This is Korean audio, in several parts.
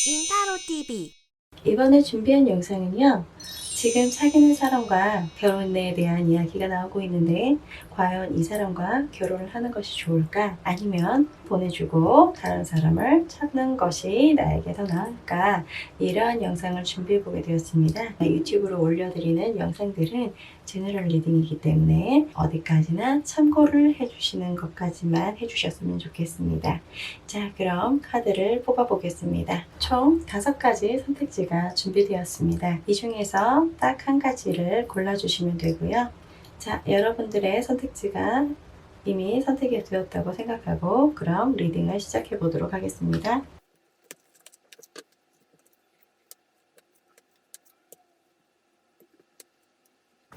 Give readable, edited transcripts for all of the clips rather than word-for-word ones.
인타로 TV. 이번에 준비한 영상은요, 지금 사귀는 사람과 결혼에 대한 이야기가 나오고 있는데, 과연 이 사람과 결혼을 하는 것이 좋을까? 아니면 보내주고 다른 사람을 찾는 것이 나에게 더 나을까? 이러한 영상을 준비해보게 되었습니다. 유튜브로 올려드리는 영상들은 제너럴 리딩이기 때문에 어디까지나 참고를 해주시는 것까지만 해주셨으면 좋겠습니다. 자, 그럼 카드를 뽑아보겠습니다. 총 5가지 선택지가 준비되었습니다. 이 중에서 딱 한 가지를 골라주시면 되고요. 자, 여러분들의 선택지가 이미 선택이 되었다고 생각하고 그럼 리딩을 시작해 보도록 하겠습니다.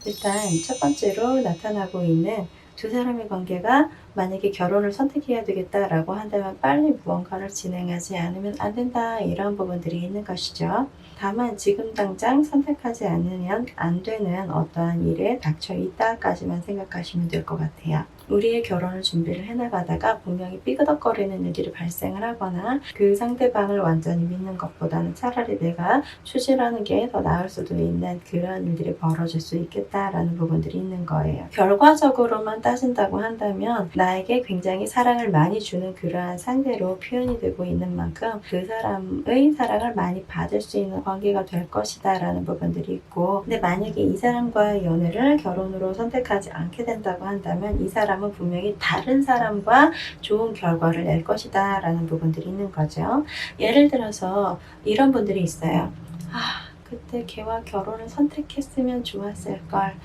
일단 첫 번째로 나타나고 있는 두 사람의 관계가 만약에 결혼을 선택해야 되겠다라고 한다면 빨리 무언가를 진행하지 않으면 안 된다, 이런 부분들이 있는 것이죠. 다만 지금 당장 선택하지 않으면 안 되는 어떠한 일에 닥쳐 있다까지만 생각하시면 될 것 같아요. 우리의 결혼을 준비를 해나가다가 분명히 삐그덕거리는 일들이 발생을 하거나 그 상대방을 완전히 믿는 것보다는 차라리 내가 추진하는 게 더 나을 수도 있는 그런 일들이 벌어질 수 있겠다라는 부분들이 있는 거예요. 결과적으로만 따진다고 한다면 나에게 굉장히 사랑을 많이 주는 그러한 상대로 표현이 되고 있는 만큼 그 사람의 사랑을 많이 받을 수 있는 관계가 될 것이다 라는 부분들이 있고, 근데 만약에 이 사람과의 연애를 결혼으로 선택하지 않게 된다고 한다면 이 사람은 분명히 다른 사람과 좋은 결과를 낼 것이다 라는 부분들이 있는 거죠. 예를 들어서 이런 분들이 있어요. 그때 걔와 결혼을 선택했으면 좋았을걸.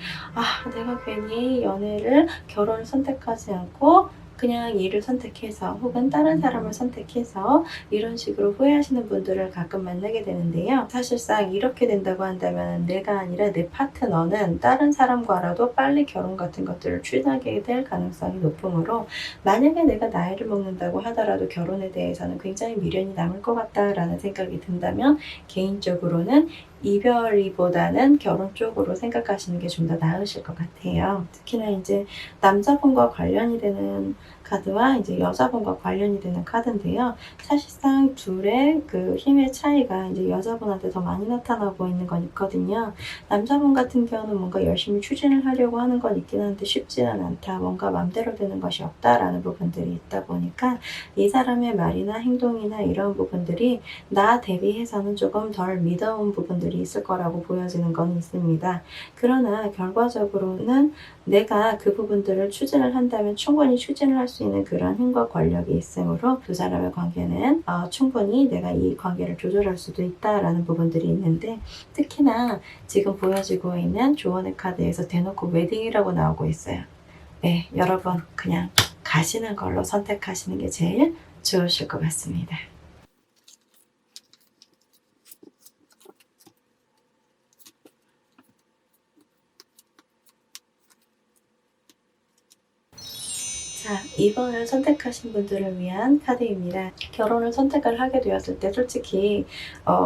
내가 괜히 연애를, 결혼을 선택하지 않고 그냥 일을 선택해서 혹은 다른 사람을 선택해서 이런 식으로 후회하시는 분들을 가끔 만나게 되는데요. 사실상 이렇게 된다고 한다면 내가 아니라 내 파트너는 다른 사람과라도 빨리 결혼 같은 것들을 추진하게 될 가능성이 높으므로, 만약에 내가 나이를 먹는다고 하더라도 결혼에 대해서는 굉장히 미련이 남을 것 같다라는 생각이 든다면 개인적으로는 이별이보다는 결혼 쪽으로 생각하시는 게 좀 더 나으실 것 같아요. 특히나 이제 남자분과 관련이 되는 카드와 이제 여자분과 관련이 되는 카드인데요. 사실상 둘의 그 힘의 차이가 이제 여자분한테 더 많이 나타나고 있는 건 있거든요. 남자분 같은 경우는 뭔가 열심히 추진을 하려고 하는 건 있긴 한데 쉽지는 않다, 뭔가 맘대로 되는 것이 없다라는 부분들이 있다 보니까 이 사람의 말이나 행동이나 이런 부분들이 나 대비해서는 조금 덜 믿어온 부분들이 있을 거라고 보여지는 건 있습니다. 그러나 결과적으로는 내가 그 부분들을 추진을 한다면 충분히 추진을 할 수 있는 그런 힘과 권력이 있으므로 두 사람의 관계는 충분히 내가 이 관계를 조절할 수도 있다라는 부분들이 있는데, 특히나 지금 보여지고 있는 조언의 카드에서 대놓고 웨딩이라고 나오고 있어요. 네, 여러분 그냥 가시는 걸로 선택하시는 게 제일 좋으실 것 같습니다. 자, 2번을 선택하신 분들을 위한 카드입니다. 결혼을 선택을 하게 되었을 때 솔직히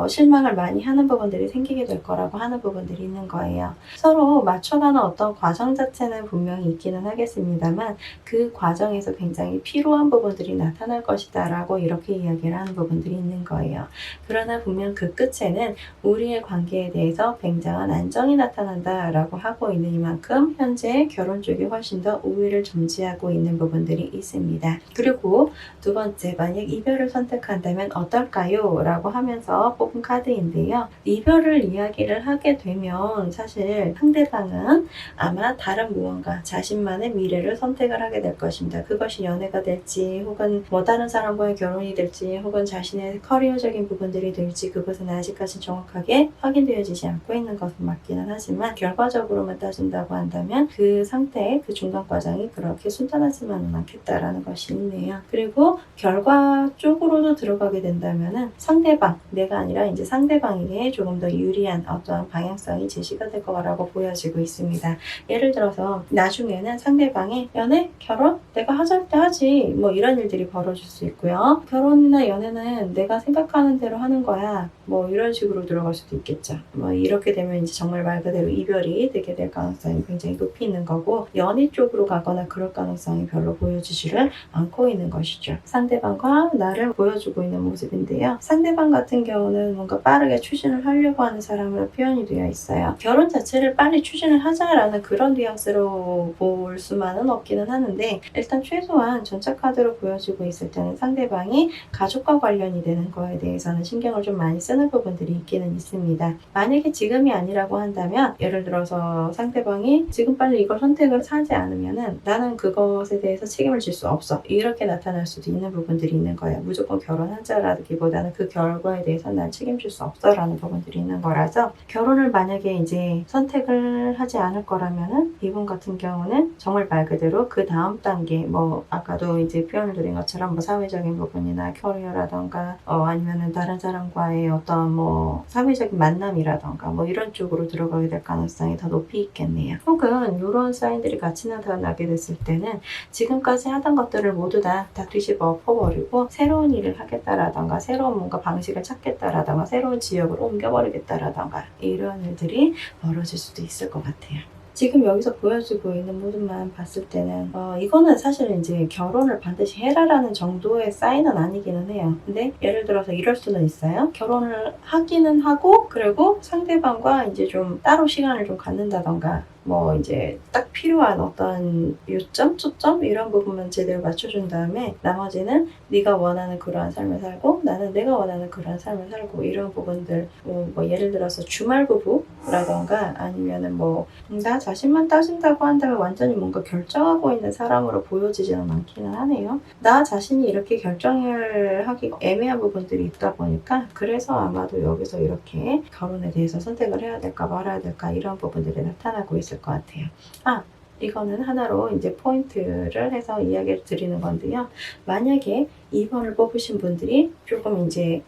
실망을 많이 하는 부분들이 생기게 될 거라고 하는 부분들이 있는 거예요. 서로 맞춰가는 어떤 과정 자체는 분명히 있기는 하겠습니다만 그 과정에서 굉장히 피로한 부분들이 나타날 것이다 라고 이렇게 이야기를 하는 부분들이 있는 거예요. 그러나 분명 그 끝에는 우리의 관계에 대해서 굉장한 안정이 나타난다 라고 하고 있는 이만큼 현재 결혼 쪽이 훨씬 더 우위를 점지하고 있는 부분들이 있습니다. 그리고 두 번째, 만약 이별을 선택한다면 어떨까요? 라고 하면서 뽑은 카드인데요. 이별을 이야기를 하게 되면 사실 상대방은 아마 다른 무언가 자신만의 미래를 선택을 하게 될 것입니다. 그것이 연애가 될지 혹은 다른 사람과의 결혼이 될지 혹은 자신의 커리어적인 부분들이 될지 그것은 아직까지 정확하게 확인되어지지 않고 있는 것은 맞기는 하지만 결과적으로만 따진다고 한다면 그 상태의 그 중간 과정이 그렇게 순탄하지만은 않겠다라는 것이 있네요. 그리고 결과 쪽으로도 들어가게 된다면은 상대방, 내가 아니라 이제 상대방에게 조금 더 유리한 어떠한 방향성이 제시가 될 거라고 보여지고 있습니다. 예를 들어서 나중에는 상대방이 연애? 결혼? 내가 하자 때 하지, 이런 일들이 벌어질 수 있고요. 결혼이나 연애는 내가 생각하는 대로 하는 거야, 이런 식으로 들어갈 수도 있겠죠. 이렇게 되면 이제 정말 말 그대로 이별이 되게 될 가능성이 굉장히 높이 있는 거고, 연애 쪽으로 가거나 그럴 가능성이 별로 별로 보여주지를 않고 있는 것이죠. 상대방과 나를 보여주고 있는 모습인데요. 상대방 같은 경우는 뭔가 빠르게 추진을 하려고 하는 사람으로 표현이 되어 있어요. 결혼 자체를 빨리 추진을 하자라는 그런 뉘앙스로 볼 수만은 없기는 하는데, 일단 최소한 전차 카드로 보여지고 있을 때는 상대방이 가족과 관련이 되는 거에 대해서는 신경을 좀 많이 쓰는 부분들이 있기는 있습니다. 만약에 지금이 아니라고 한다면, 예를 들어서 상대방이 지금 빨리 이걸 선택을 하지 않으면은 나는 그것에 대해서 책임을 질 수 없어, 이렇게 나타날 수도 있는 부분들이 있는 거예요. 무조건 결혼하자라기보다는 그 결과에 대해서 난 책임질 수 없어 라는 부분들이 있는 거라서, 결혼을 만약에 이제 선택을 하지 않을 거라면은 이분 같은 경우는 정말 말 그대로 그 다음 단계, 뭐 아까도 이제 표현을 드린 것처럼 뭐 사회적인 부분이나 커리어라던가 아니면은 다른 사람과의 어떤 뭐 사회적인 만남이라던가 뭐 이런 쪽으로 들어가게 될 가능성이 더 높이 있겠네요. 혹은 이런 사인들이 같이 나타나게 됐을 때는 지금까지 하던 것들을 모두 다 뒤집어 엎어버리고 새로운 일을 하겠다라던가 새로운 뭔가 방식을 찾겠다라던가 새로운 지역으로 옮겨버리겠다라던가 이런 일들이 벌어질 수도 있을 것 같아요. 지금 여기서 보여지고 있는 모습만 봤을 때는 이거는 사실 이제 결혼을 반드시 해라라는 정도의 사인은 아니기는 해요. 근데 예를 들어서 이럴 수는 있어요. 결혼을 하기는 하고, 그리고 상대방과 이제 좀 따로 시간을 좀 갖는다던가, 뭐 이제 딱 필요한 어떤 요점, 초점 이런 부분만 제대로 맞춰준 다음에 나머지는 네가 원하는 그러한 삶을 살고 나는 내가 원하는 그러한 삶을 살고, 이런 부분들 뭐 예를 들어서 주말 부부라던가 아니면은 뭐 나 자신만 따진다고 한다면 완전히 뭔가 결정하고 있는 사람으로 보여지지는 않기는 하네요. 나 자신이 이렇게 결정을 하기가 애매한 부분들이 있다 보니까, 그래서 아마도 여기서 이렇게 결혼에 대해서 선택을 해야 될까 말아야 될까 이런 부분들이 나타나고 있을 것 같아요. 이거는 하나로 이제 포인트를 해서 이야기를 드리는 건데요. 만약에 2번을 뽑으신 분들이 조금 이제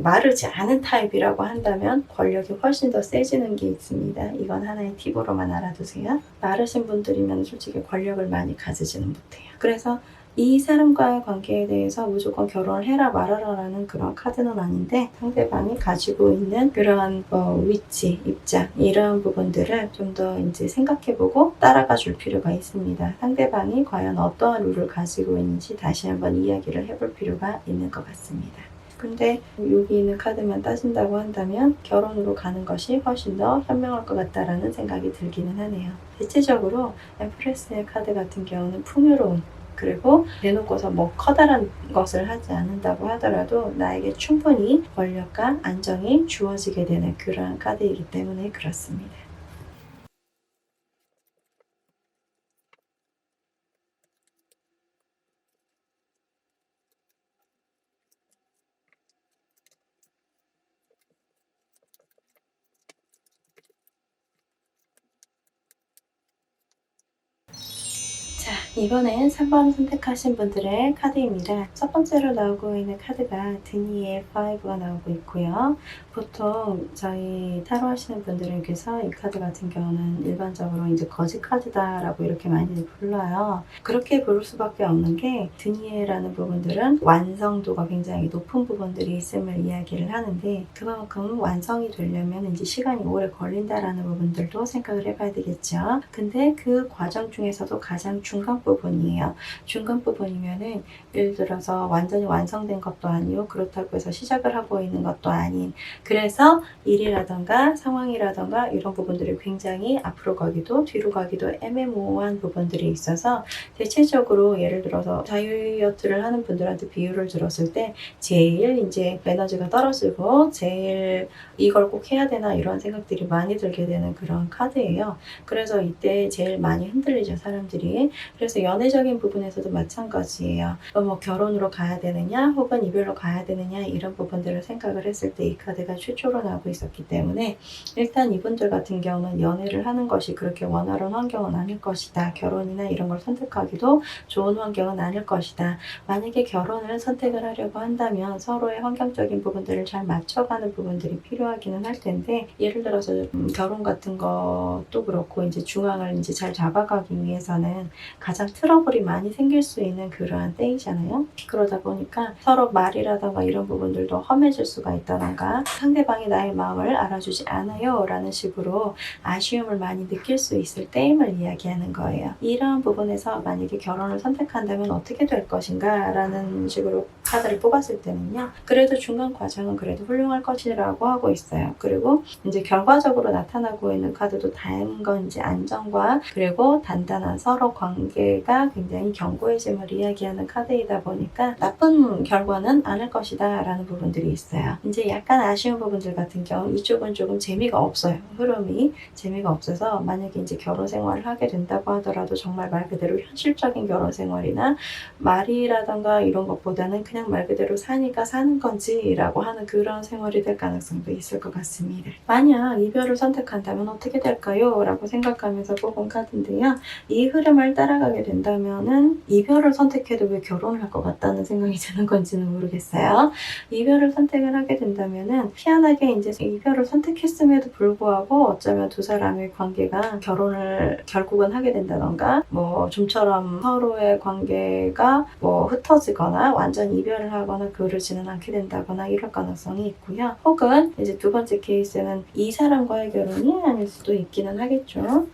마르지 않은 타입이라고 한다면 권력이 훨씬 더 세지는 게 있습니다. 이건 하나의 팁으로만 알아두세요. 마르신 분들이면 솔직히 권력을 많이 가지지는 못해요. 그래서 이 사람과의 관계에 대해서 무조건 결혼을 해라 말아라라는 그런 카드는 아닌데, 상대방이 가지고 있는 그런 위치, 입장 이런 부분들을 좀 더 이제 생각해보고 따라가 줄 필요가 있습니다. 상대방이 과연 어떠한 룰을 가지고 있는지 다시 한번 이야기를 해볼 필요가 있는 것 같습니다. 근데 여기 있는 카드만 따진다고 한다면 결혼으로 가는 것이 훨씬 더 현명할 것 같다라는 생각이 들기는 하네요. 대체적으로 엠프레스의 카드 같은 경우는 풍요로움, 그리고 대놓고서 뭐 커다란 것을 하지 않는다고 하더라도 나에게 충분히 권력과 안정이 주어지게 되는 그러한 카드이기 때문에 그렇습니다. 자, 이번엔 3번 선택하신 분들의 카드입니다. 첫 번째로 나오고 있는 카드가 드니의 5가 나오고 있고요. 보통 저희 타로 하시는 분들에게서 이 카드 같은 경우는 일반적으로 이제 거지 카드다라고 이렇게 많이 불러요. 그렇게 부를 수밖에 없는 게, 드니에라는 부분들은 완성도가 굉장히 높은 부분들이 있음을 이야기를 하는데, 그만큼 완성이 되려면 이제 시간이 오래 걸린다라는 부분들도 생각을 해봐야 되겠죠. 근데 그 과정 중에서도 가장 중간 부분이에요. 중간 부분이면은 예를 들어서 완전히 완성된 것도 아니고 그렇다고 해서 시작을 하고 있는 것도 아닌, 그래서 일이라던가 상황이라던가 이런 부분들이 굉장히 앞으로 가기도 뒤로 가기도 애매모호한 부분들이 있어서, 대체적으로 예를 들어서 다이어트를 하는 분들한테 비유를 들었을 때 제일 이제 에너지가 떨어지고 제일 이걸 꼭 해야 되나 이런 생각들이 많이 들게 되는 그런 카드예요. 그래서 이때 제일 많이 흔들리죠, 사람들이. 그래서 연애적인 부분에서도 마찬가지예요. 뭐 결혼으로 가야 되느냐 혹은 이별로 가야 되느냐 이런 부분들을 생각을 했을 때 이 카드가 최초로 나오고 있었기 때문에, 일단 이분들 같은 경우는 연애를 하는 것이 그렇게 원활한 환경은 아닐 것이다. 결혼이나 이런 걸 선택하기도 좋은 환경은 아닐 것이다. 만약에 결혼을 선택을 하려고 한다면 서로의 환경적인 부분들을 잘 맞춰가는 부분들이 필요하기는 할 텐데, 예를 들어서 결혼 같은 것도 그렇고 이제 중앙을 이제 잘 잡아가기 위해서는 가장 가장 트러블이 많이 생길 수 있는 그러한 때이잖아요. 그러다 보니까 서로 말이라던가 이런 부분들도 험해질 수가 있다던가 상대방이 나의 마음을 알아주지 않아요 라는 식으로 아쉬움을 많이 느낄 수 있을 때임을 이야기하는 거예요. 이러한 부분에서 만약에 결혼을 선택한다면 어떻게 될 것인가 라는 식으로 카드를 뽑았을 때는요. 그래도 중간 과정은 그래도 훌륭할 것이라고 하고 있어요. 그리고 이제 결과적으로 나타나고 있는 카드도 다양한 건 이제 안정과 그리고 단단한 서로 관계가 굉장히 견고해짐을 이야기하는 카드이다 보니까 나쁜 결과는 않을 것이다 라는 부분들이 있어요. 이제 약간 아쉬운 부분들 같은 경우 이쪽은 조금 재미가 없어요. 흐름이 재미가 없어서 만약에 이제 결혼 생활을 하게 된다고 하더라도 정말 말 그대로 현실적인 결혼 생활이나 말이라던가 이런 것보다는 그냥 말 그대로 사니까 사는 건지 라고 하는 그런 생활이 될 가능성도 있을 것 같습니다. 만약 이별을 선택한다면 어떻게 될까요? 라고 생각하면서 뽑은 카드인데요. 이 흐름을 따라가게 된다면은 이별을 선택해도 왜 결혼을 할 것 같다는 생각이 드는 건지는 모르겠어요. 이별을 선택을 하게 된다면은 희한하게 이제 이별을 선택했음에도 불구하고 어쩌면 두 사람의 관계가 결혼을 결국은 하게 된다던가 뭐 좀처럼 서로의 관계가 뭐 흩어지거나 완전 이별을 하거나 그러지는 않게 된다거나 이럴 가능성이 있고요. 혹은 이제 두 번째 케이스는 이 사람과의 결혼이 아닐 수도 있기는 하겠죠.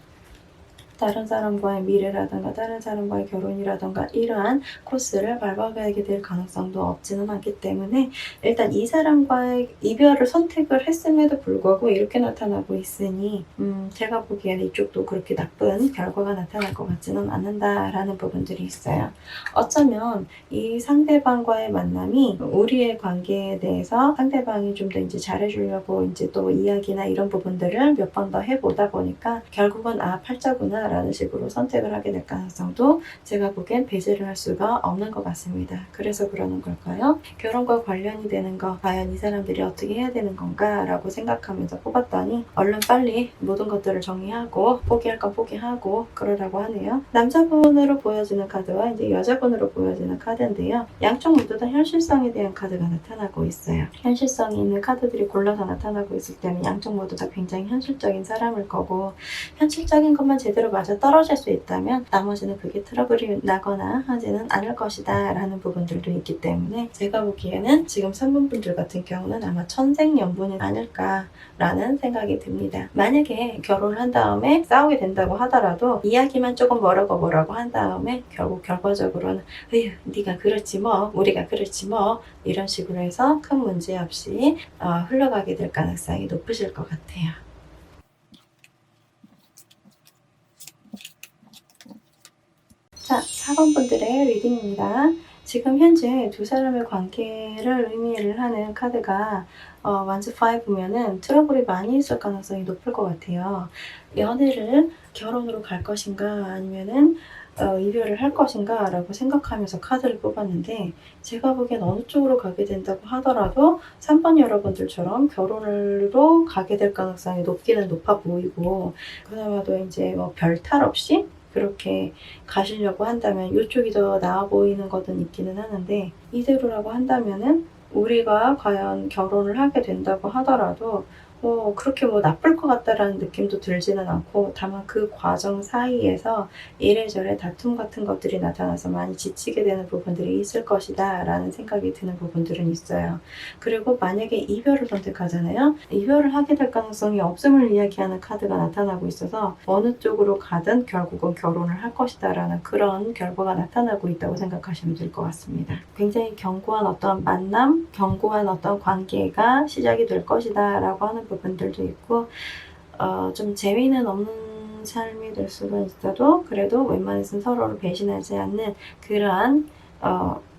다른 사람과의 미래라든가 다른 사람과의 결혼이라든가 이러한 코스를 밟아가게 될 가능성도 없지는 않기 때문에 일단 이 사람과의 이별을 선택을 했음에도 불구하고 이렇게 나타나고 있으니 제가 보기에는 이쪽도 그렇게 나쁜 결과가 나타날 것 같지는 않는다라는 부분들이 있어요. 어쩌면 이 상대방과의 만남이 우리의 관계에 대해서 상대방이 좀 더 이제 잘해주려고 이제 또 이야기나 이런 부분들을 몇 번 더 해보다 보니까 결국은 팔자구나 라는 식으로 선택을 하게 될 가능성도 제가 보기엔 배제를 할 수가 없는 것 같습니다. 그래서 그러는 걸까요? 결혼과 관련이 되는 거 과연 이 사람들이 어떻게 해야 되는 건가 라고 생각하면서 뽑았더니 얼른 빨리 모든 것들을 정리하고 포기할 건 포기하고 그러라고 하네요. 남자분으로 보여지는 카드와 이제 여자분으로 보여지는 카드인데요. 양쪽 모두 다 현실성에 대한 카드가 나타나고 있어요. 현실성이 있는 카드들이 골라서 나타나고 있을 때는 양쪽 모두 다 굉장히 현실적인 사람일 거고 현실적인 것만 제대로 맞아 떨어질 수 있다면 나머지는 그게 트러블이 나거나 하지는 않을 것이다 라는 부분들도 있기 때문에 제가 보기에는 지금 3번분들 같은 경우는 아마 천생연분이 아닐까 라는 생각이 듭니다. 만약에 결혼을 한 다음에 싸우게 된다고 하더라도 이야기만 조금 뭐라고 한 다음에 결국 결과적으로는 에휴 네가 그렇지 뭐 우리가 그렇지 뭐 이런 식으로 해서 큰 문제 없이 흘러가게 될 가능성이 높으실 것 같아요. 자, 4번 분들의 리딩입니다. 지금 현재 두 사람의 관계를 의미를 하는 카드가 완즈 5면은 트러블이 많이 있을 가능성이 높을 것 같아요. 연애를 결혼으로 갈 것인가 아니면은 이별을 할 것인가 라고 생각하면서 카드를 뽑았는데 제가 보기엔 어느 쪽으로 가게 된다고 하더라도 3번 여러분들처럼 결혼으로 가게 될 가능성이 높기는 높아 보이고 그나마도 이제 뭐 별 탈 없이 그렇게 가시려고 한다면 이쪽이 더 나아 보이는 것은 있기는 하는데 이대로라고 한다면은 우리가 과연 결혼을 하게 된다고 하더라도 그렇게 나쁠 것 같다라는 느낌도 들지는 않고 다만 그 과정 사이에서 이래저래 다툼 같은 것들이 나타나서 많이 지치게 되는 부분들이 있을 것이다 라는 생각이 드는 부분들은 있어요. 그리고 만약에 이별을 선택하잖아요. 이별을 하게 될 가능성이 없음을 이야기하는 카드가 나타나고 있어서 어느 쪽으로 가든 결국은 결혼을 할 것이다 라는 그런 결과가 나타나고 있다고 생각하시면 될 것 같습니다. 굉장히 견고한 어떤 만남, 견고한 어떤 관계가 시작이 될 것이다 라고 하는 부분들도 있고 좀 재미는 없는 삶이 될 수는 있어도 그래도 웬만해서는 서로를 배신하지 않는 그러한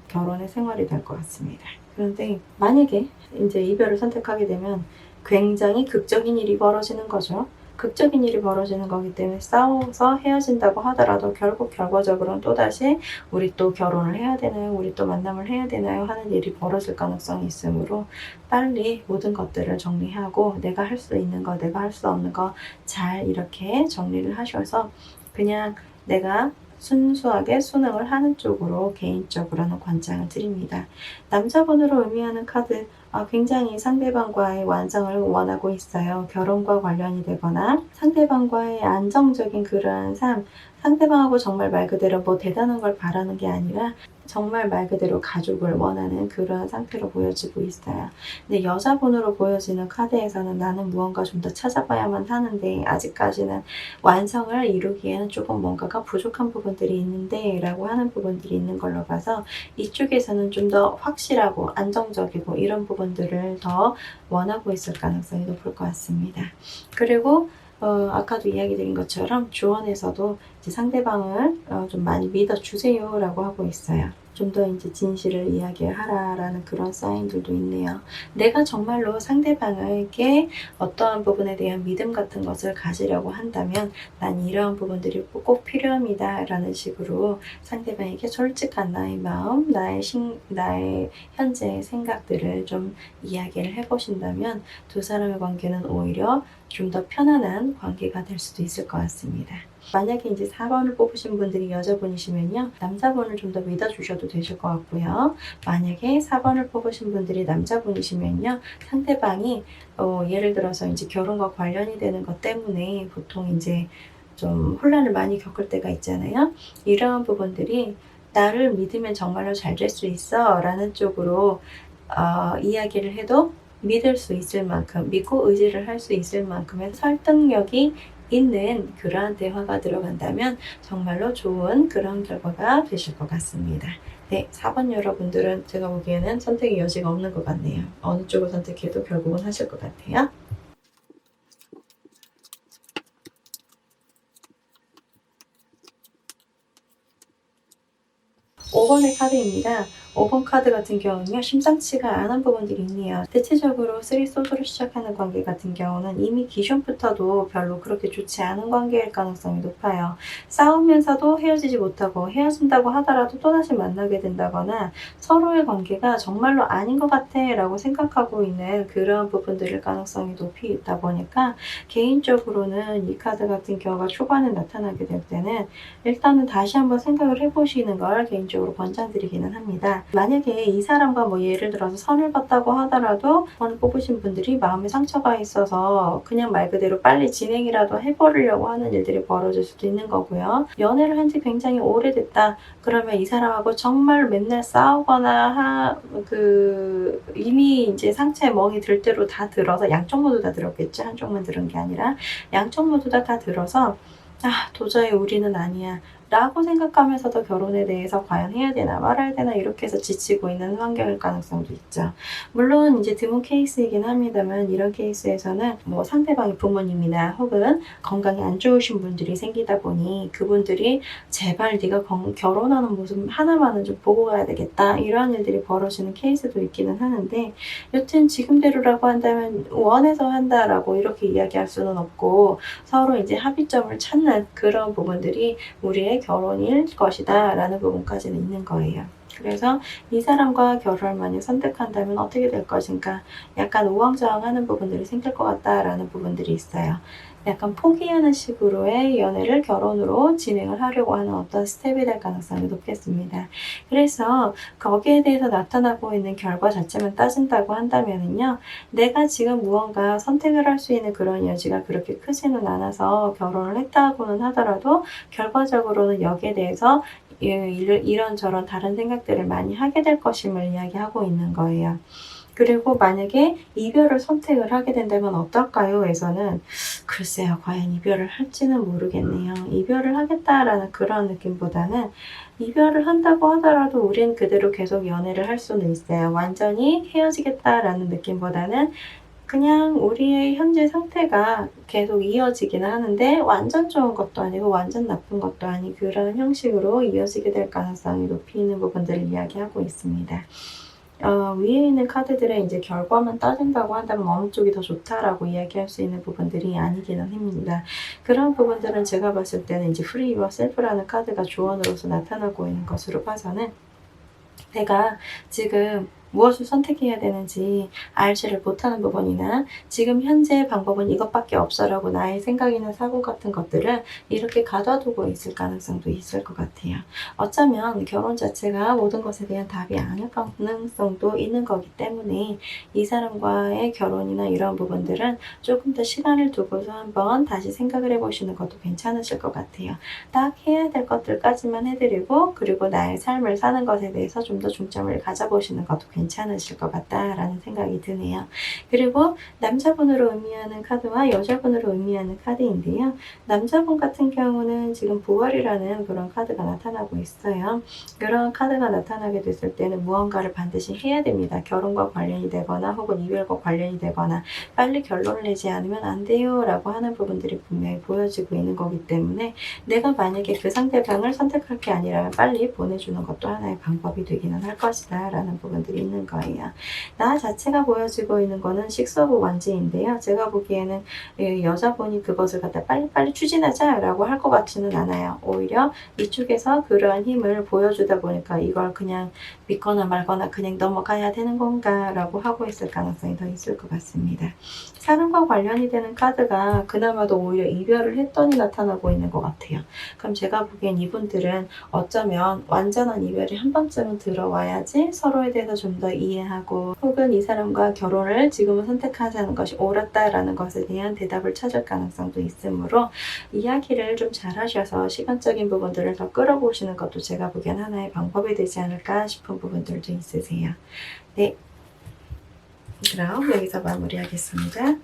결혼의 생활이 될 것 같습니다. 그런데 만약에 이제 이별을 선택하게 되면 굉장히 극적인 일이 벌어지는 거죠. 극적인 일이 벌어지는 거기 때문에 싸워서 헤어진다고 하더라도 결국 결과적으로는 또다시 우리 또 결혼을 해야 되나요? 우리 또 만남을 해야 되나요? 하는 일이 벌어질 가능성이 있으므로 빨리 모든 것들을 정리하고 내가 할 수 있는 거, 내가 할 수 없는 거 잘 이렇게 정리를 하셔서 그냥 내가 순수하게 수능을 하는 쪽으로 개인적으로는 권장을 드립니다. 남자분으로 의미하는 카드 굉장히 상대방과의 완성을 원하고 있어요. 결혼과 관련이 되거나 상대방과의 안정적인 그러한 삶, 상대방하고 정말 말 그대로 뭐 대단한 걸 바라는 게 아니라 정말 말 그대로 가족을 원하는 그러한 상태로 보여지고 있어요. 근데 여자분으로 보여지는 카드에서는 나는 무언가 좀 더 찾아봐야만 하는데 아직까지는 완성을 이루기에는 조금 뭔가가 부족한 부분들이 있는데 라고 하는 부분들이 있는 걸로 봐서 이쪽에서는 좀 더 확실하고 안정적이고 이런 부분들을 더 원하고 있을 가능성이 높을 것 같습니다. 그리고 아까도 이야기 드린 것처럼 조언에서도 이제 상대방을 좀 많이 믿어주세요라고 하고 있어요. 좀 더 이제 진실을 이야기하라라는 그런 사인들도 있네요. 내가 정말로 상대방에게 어떠한 부분에 대한 믿음 같은 것을 가지려고 한다면 난 이러한 부분들이 꼭 필요합니다라는 식으로 상대방에게 솔직한 나의 마음, 나의 현재의 생각들을 좀 이야기를 해보신다면 두 사람의 관계는 오히려 좀 더 편안한 관계가 될 수도 있을 것 같습니다. 만약에 이제 4번을 뽑으신 분들이 여자분이시면요, 남자분을 좀 더 믿어주셔도 되실 것 같고요. 만약에 4번을 뽑으신 분들이 남자분이시면요, 상대방이 예를 들어서 이제 결혼과 관련이 되는 것 때문에 보통 이제 좀 혼란을 많이 겪을 때가 있잖아요. 이러한 부분들이 나를 믿으면 정말로 잘 될 수 있어 라는 쪽으로 이야기를 해도 믿을 수 있을 만큼, 믿고 의지를 할 수 있을 만큼의 설득력이 있는 그러한 대화가 들어간다면 정말로 좋은 그런 결과가 되실 것 같습니다. 네, 4번 여러분들은 제가 보기에는 선택의 여지가 없는 것 같네요. 어느 쪽을 선택해도 결국은 하실 것 같아요. 5번의 카드입니다. 5번 카드 같은 경우는요, 심상치가 않은 부분들이 있네요. 대체적으로 3소드로 시작하는 관계 같은 경우는 이미 기존부터도 별로 그렇게 좋지 않은 관계일 가능성이 높아요. 싸우면서도 헤어지지 못하고 헤어진다고 하더라도 또다시 만나게 된다거나 서로의 관계가 정말로 아닌 것 같아 라고 생각하고 있는 그런 부분들일 가능성이 높이 있다 보니까 개인적으로는 이 카드 같은 경우가 초반에 나타나게 될 때는 일단은 다시 한번 생각을 해보시는 걸 개인적으로 권장드리기는 합니다. 만약에 이 사람과 뭐 예를 들어서 선을 봤다고 하더라도 오늘 뽑으신 분들이 마음에 상처가 있어서 그냥 말 그대로 빨리 진행이라도 해버리려고 하는 일들이 벌어질 수도 있는 거고요. 연애를 한 지 굉장히 오래됐다. 그러면 이 사람하고 정말 맨날 싸우거나 이미 이제 상처에 멍이 들 대로 다 들어서 양쪽 모두 다 들었겠죠. 한쪽만 들은 게 아니라 양쪽 모두 다 들어서 도저히 우리는 아니야 라고 생각하면서도 결혼에 대해서 과연 해야 되나 말아야 되나 이렇게 해서 지치고 있는 환경일 가능성도 있죠. 물론 이제 드문 케이스이긴 합니다만 이런 케이스에서는 뭐 상대방의 부모님이나 혹은 건강이 안 좋으신 분들이 생기다 보니 그분들이 제발 네가 결혼하는 모습 하나만은 좀 보고 가야 되겠다 이러한 일들이 벌어지는 케이스도 있기는 하는데 여튼 지금대로라고 한다면 원해서 한다라고 이렇게 이야기할 수는 없고 서로 이제 합의점을 찾는 그런 부분들이 우리의 결혼일 것이다 라는 부분까지는 있는 거예요. 그래서 이 사람과 결혼을 만약 선택한다면 어떻게 될 것인가 약간 우왕좌왕하는 부분들이 생길 것 같다라는 부분들이 있어요. 약간 포기하는 식으로의 연애를 결혼으로 진행을 하려고 하는 어떤 스텝이 될 가능성이 높겠습니다. 그래서 거기에 대해서 나타나고 있는 결과 자체만 따진다고 한다면요, 내가 지금 무언가 선택을 할 수 있는 그런 여지가 그렇게 크지는 않아서 결혼을 했다고는 하더라도 결과적으로는 여기에 대해서 이런저런 다른 생각들을 많이 하게 될 것임을 이야기하고 있는 거예요. 그리고 만약에 이별을 선택을 하게 된다면 어떨까요? 에서는 글쎄요, 과연 이별을 할지는 모르겠네요. 이별을 하겠다라는 그런 느낌보다는 이별을 한다고 하더라도 우린 그대로 계속 연애를 할 수는 있어요. 완전히 헤어지겠다라는 느낌보다는 그냥 우리의 현재 상태가 계속 이어지기는 하는데 완전 좋은 것도 아니고 완전 나쁜 것도 아닌 그런 형식으로 이어지게 될 가능성이 높이 있는 부분들을 이야기하고 있습니다. 위에 있는 카드들의 이제 결과만 따진다고 한다면 어느 쪽이 더 좋다라고 이야기할 수 있는 부분들이 아니기는 합니다. 그런 부분들은 제가 봤을 때는 이제 Free Yourself라는 카드가 조언으로서 나타나고 있는 것으로 봐서는 내가 지금 무엇을 선택해야 되는지 알지를 못하는 부분이나 지금 현재의 방법은 이것밖에 없어라고 나의 생각이나 사고 같은 것들을 이렇게 가둬두고 있을 가능성도 있을 것 같아요. 어쩌면 결혼 자체가 모든 것에 대한 답이 아닐 가능성도 있는 거기 때문에 이 사람과의 결혼이나 이런 부분들은 조금 더 시간을 두고서 한번 다시 생각을 해보시는 것도 괜찮으실 것 같아요. 딱 해야 될 것들까지만 해드리고 그리고 나의 삶을 사는 것에 대해서 좀 더 중점을 가져보시는 것도 괜찮으실 것 같다라는 생각이 드네요. 그리고 남자분으로 의미하는 카드와 여자분으로 의미하는 카드인데요. 남자분 같은 경우는 지금 부활이라는 그런 카드가 나타나고 있어요. 그런 카드가 나타나게 됐을 때는 무언가를 반드시 해야 됩니다. 결혼과 관련이 되거나 혹은 이별과 관련이 되거나 빨리 결론을 내지 않으면 안 돼요 라고 하는 부분들이 분명히 보여지고 있는 거기 때문에 내가 만약에 그 상대방을 선택할 게 아니라면 빨리 보내주는 것도 하나의 방법이 되기는 할 것이다 라는 부분들이 있는 거예요. 나 자체가 보여지고 있는 거는 식스 오브 원즈인데요. 제가 보기에는 여자분이 그것을 갖다 빨리빨리 추진하자 라고 할 것 같지는 않아요. 오히려 이쪽에서 그러한 힘을 보여주다 보니까 이걸 그냥 믿거나 말거나 그냥 넘어가야 되는 건가 라고 하고 있을 가능성이 더 있을 것 같습니다. 사랑과 관련이 되는 카드가 그나마도 오히려 이별을 했더니 나타나고 있는 것 같아요. 그럼 제가 보기엔 이분들은 어쩌면 완전한 이별이 한 번쯤은 들어와야지 서로에 대해서 좀 더 이해하고 혹은 이 사람과 결혼을 지금은 선택하자는 것이 옳았다라는 것에 대한 대답을 찾을 가능성도 있으므로 이야기를 좀 잘하셔서 시간적인 부분들을 더 끌어보시는 것도 제가 보기엔 하나의 방법이 되지 않을까 싶은 부분들도 있으세요. 네, 그럼 여기서 마무리하겠습니다.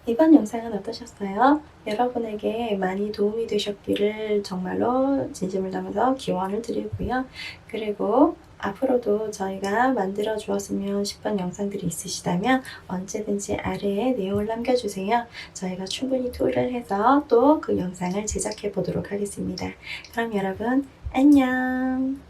이번 영상은 어떠셨어요? 여러분에게 많이 도움이 되셨기를 정말로 진심을 담아서 기원을 드리고요. 그리고 앞으로도 저희가 만들어 주었으면 싶은 영상들이 있으시다면 언제든지 아래에 내용을 남겨주세요. 저희가 충분히 툴을 해서 또 그 영상을 제작해 보도록 하겠습니다. 그럼 여러분 안녕!